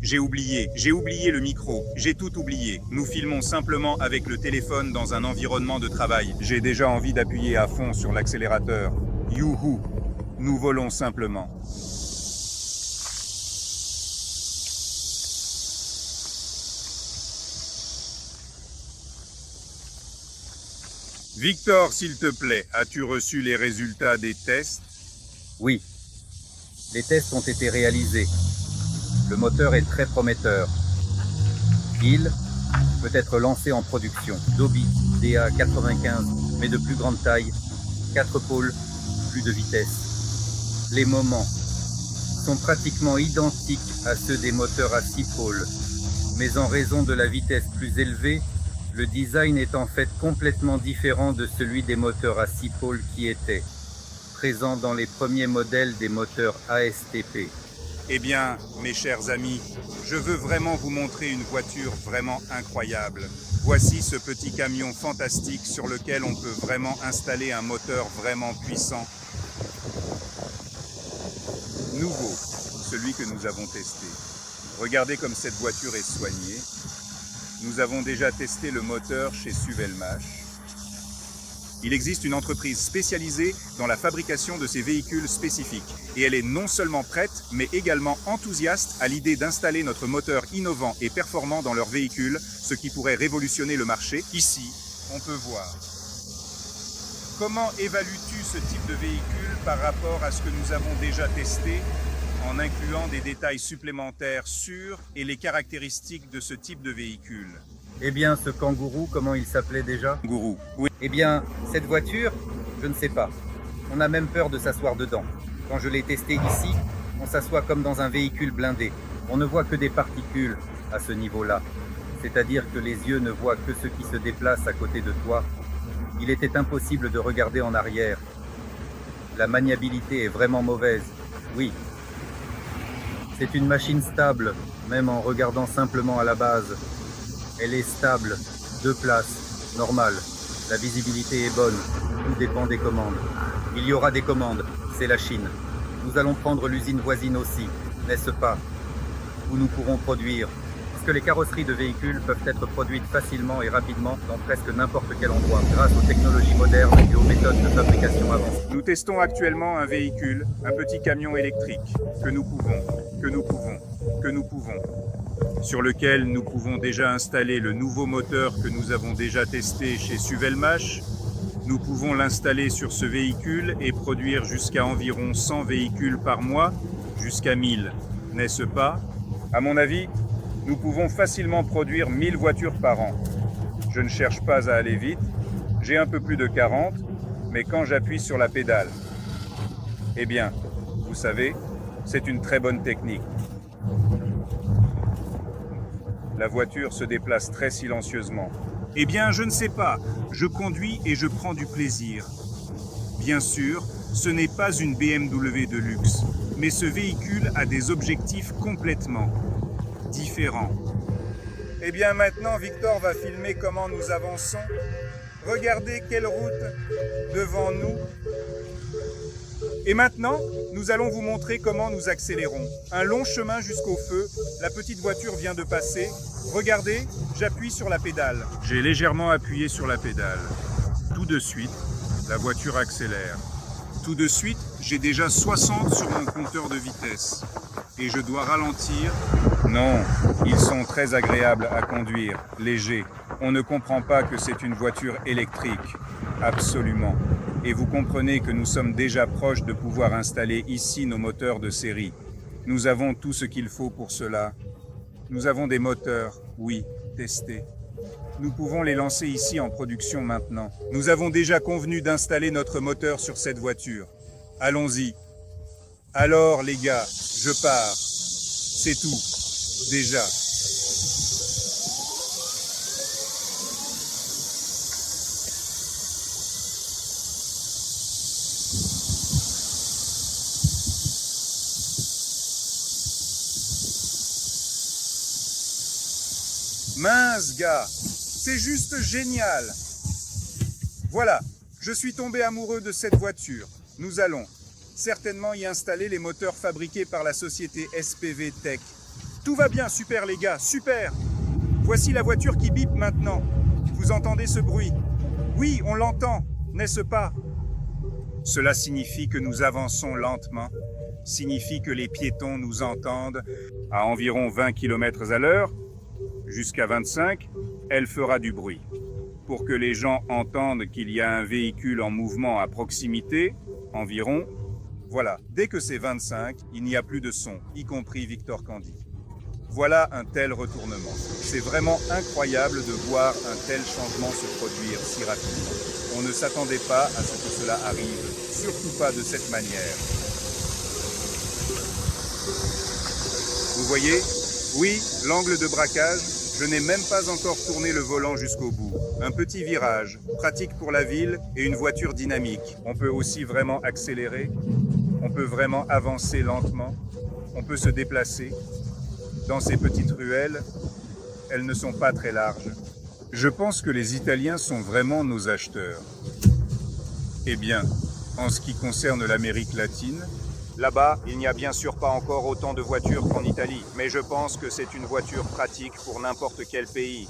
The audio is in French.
J'ai oublié le micro, j'ai tout oublié. Nous filmons simplement avec le téléphone dans un environnement de travail. J'ai déjà envie d'appuyer à fond sur l'accélérateur. Youhou! Nous volons simplement. Victor, s'il te plaît, as-tu reçu les résultats des tests? Oui, les tests ont été réalisés. Le moteur est très prometteur. Il peut être lancé en production. Dobby DA95, mais de plus grande taille, 4 pôles, plus de vitesse. Les moments sont pratiquement identiques à ceux des moteurs à 6 pôles, mais en raison de la vitesse plus élevée, le design est en fait complètement différent de celui des moteurs à 6 pôles qui étaient présents dans les premiers modèles des moteurs ASTP. Eh bien, mes chers amis, je veux vraiment vous montrer une voiture vraiment incroyable. Voici ce petit camion fantastique sur lequel on peut vraiment installer un moteur vraiment puissant. Nouveau, celui que nous avons testé. Regardez comme cette voiture est soignée. Nous avons déjà testé le moteur chez Suvelmash. Il existe une entreprise spécialisée dans la fabrication de ces véhicules spécifiques. Et elle est non seulement prête, mais également enthousiaste à l'idée d'installer notre moteur innovant et performant dans leurs véhicules, ce qui pourrait révolutionner le marché. Ici, on peut voir. Comment évalues-tu ce type de véhicule par rapport à ce que nous avons déjà testé, en incluant des détails supplémentaires sur et les caractéristiques de ce type de véhicule? Eh bien, ce kangourou, comment il s'appelait déjà? Gourou, oui. Eh bien, cette voiture, je ne sais pas. On a même peur de s'asseoir dedans. Quand je l'ai testé ici, on s'assoit comme dans un véhicule blindé. On ne voit que des particules à ce niveau-là. C'est-à-dire que les yeux ne voient que ce qui se déplace à côté de toi. Il était impossible de regarder en arrière. La maniabilité est vraiment mauvaise. Oui. C'est une machine stable, même en regardant simplement à la base. Elle est stable, 2 places, normal. La visibilité est bonne, tout dépend des commandes. Il y aura des commandes, c'est la Chine. Nous allons prendre l'usine voisine aussi, n'est-ce pas? Où nous pourrons produire. Parce que les carrosseries de véhicules peuvent être produites facilement et rapidement dans presque n'importe quel endroit, grâce aux technologies modernes et aux méthodes de fabrication avancées. Nous testons actuellement un véhicule, un petit camion électrique, sur lequel nous pouvons déjà installer le nouveau moteur que nous avons déjà testé chez Suvelmash. Nous pouvons l'installer sur ce véhicule et produire jusqu'à environ 100 véhicules par mois, jusqu'à 1000, n'est-ce pas? À mon avis, nous pouvons facilement produire 1000 voitures par an. Je ne cherche pas à aller vite, j'ai un peu plus de 40, mais quand j'appuie sur la pédale, eh bien, vous savez, c'est une très bonne technique. La voiture se déplace très silencieusement. Eh bien, je ne sais pas. Je conduis et je prends du plaisir. Bien sûr, ce n'est pas une BMW de luxe, mais ce véhicule a des objectifs complètement différents. Eh bien, maintenant, Victor va filmer comment nous avançons. Regardez quelle route devant nous. Et maintenant, nous allons vous montrer comment nous accélérons. Un long chemin jusqu'au feu, la petite voiture vient de passer. Regardez, j'appuie sur la pédale. J'ai légèrement appuyé sur la pédale. Tout de suite, la voiture accélère. Tout de suite, j'ai déjà 60 sur mon compteur de vitesse. Et je dois ralentir. Non, ils sont très agréables à conduire, légers. On ne comprend pas que c'est une voiture électrique. Absolument. Et vous comprenez que nous sommes déjà proches de pouvoir installer ici nos moteurs de série. Nous avons tout ce qu'il faut pour cela. Nous avons des moteurs, oui, testés. Nous pouvons les lancer ici en production maintenant. Nous avons déjà convenu d'installer notre moteur sur cette voiture. Allons-y. Alors les gars, je pars. C'est tout. Déjà. Mince gars, c'est juste génial. Voilà, je suis tombé amoureux de cette voiture. Nous allons certainement y installer les moteurs fabriqués par la société SPV Tech. Tout va bien, super les gars, super. Voici la voiture qui bip maintenant. Vous entendez ce bruit? Oui, on l'entend, n'est-ce pas? Cela signifie que nous avançons lentement, signifie que les piétons nous entendent à environ 20 km à l'heure. Jusqu'à 25, elle fera du bruit. Pour que les gens entendent qu'il y a un véhicule en mouvement à proximité, environ, voilà, dès que c'est 25, il n'y a plus de son, y compris Victor Candy. Voilà un tel retournement. C'est vraiment incroyable de voir un tel changement se produire si rapidement. On ne s'attendait pas à ce que cela arrive, surtout pas de cette manière. Vous voyez? Oui, l'angle de braquage, je n'ai même pas encore tourné le volant jusqu'au bout. Un petit virage, pratique pour la ville et une voiture dynamique. On peut aussi vraiment accélérer, on peut vraiment avancer lentement, on peut se déplacer. Dans ces petites ruelles, elles ne sont pas très larges. Je pense que les Italiens sont vraiment nos acheteurs. Eh bien, en ce qui concerne l'Amérique latine, là-bas, il n'y a bien sûr pas encore autant de voitures qu'en Italie, mais je pense que c'est une voiture pratique pour n'importe quel pays.